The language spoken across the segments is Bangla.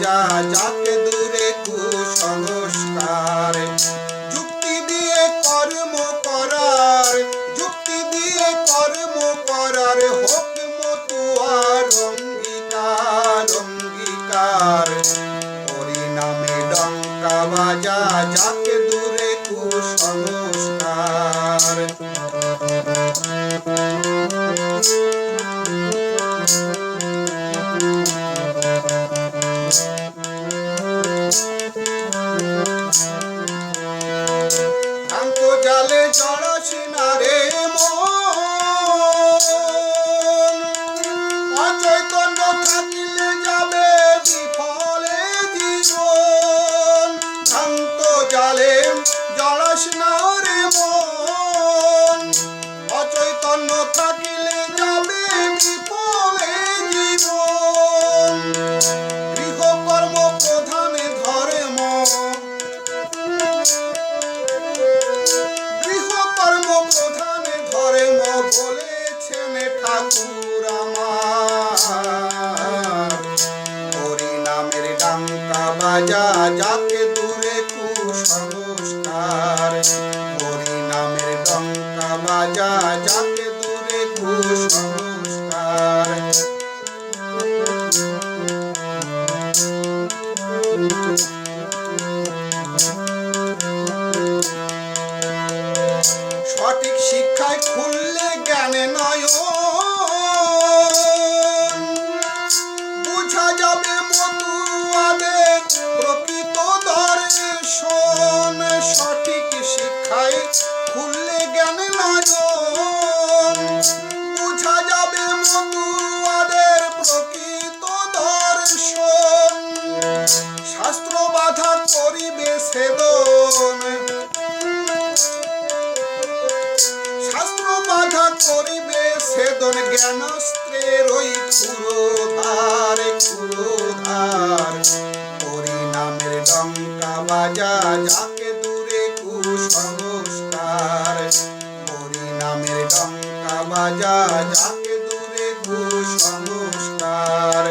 বাজা যাকে দূরে কুসংস্কার। যুক্তি দিয়ে কর্ম করার, যুক্তি দিয়ে কর্ম করার হোক মতুয়ার অঙ্গীকার অঙ্গীকার। পরিণামে ডঙ্কা বাজা যাকে দূরে কুসংস্কার। ভ্রান্ত জালে জড়াসি না রে মন, অচৈতন্য থাকিলে যাবে বিফলে জীবন। ভ্রান্ত জালে জড়াসি না রে মন, অচৈতন্য থাকিলে যাবে বিফলে জীবন। গৃহকর্ম প্রধানে ধর্ম, গৃহকর্ম প্রধানে ধর্ম বলেছেন ঠাকুর আমার। পরিণামের ডাঙ্কা বাজা যাকে দূরে কুসংস্কার। পরিণামের ডঙ্কা বাজা যাকে দূরে কুসংস্কার। সঠিক শিক্ষায় খুললে জ্ঞানে নয়ন, বুঝা যাবে মতুয়াদের প্রকৃত দর্শন। সঠিক শিক্ষায় খুললে জ্ঞানে নয়ন, বুঝা যাবে মতুয়াদের প্রকৃত দর্শন। শাস্ত্র বাধা করিবে সেদন, শাস্ত্র বাধা করিবে সেদন। জ্ঞানাস্ত্রের ওই ক্ষুরোধার ক্ষুরোধার। পরিণামের ডঙ্কা বাজা যাকে দূরে কুসংস্কার। পরিণামের ডঙ্কা বাজা যাকে দূরে কুসংস্কার।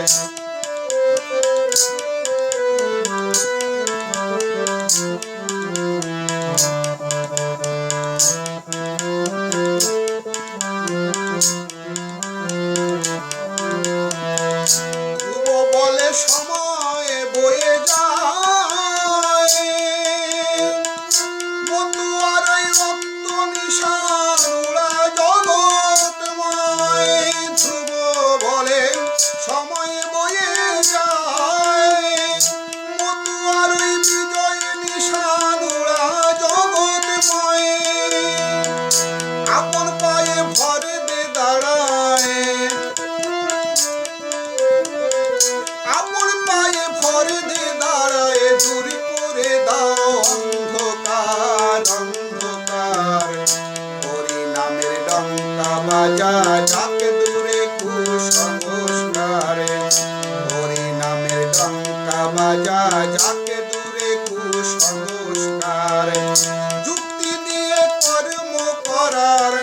বলে সময় বয়ে যায়, মতুয়ার ওই রক্ত নিশান উড়া জগৎময়। ধ্রুব বলে সময় বয়ে যায়, মতুয়ার ওই বিজয় নিশান উড়া জগৎময়। আপন পায়ে ভরে দে দাঁড়ায়, আপন পায়ে ভরে দে দাঁড়ায়। দূর করে দাও অন্ধকার অন্ধকার। পরিণামের ডঙ্কা বাজা যাকে দূরে কুসংস্কার। পরিণামের ডঙ্কা বাজা যাকে দূরে কুসংস্কার। যুক্তি দিয়ে কর্ম করার,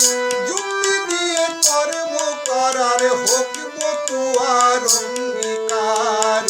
যুক্তি দিয়ে কর্ম করার হোক মতুয়ার অঙ্গীকার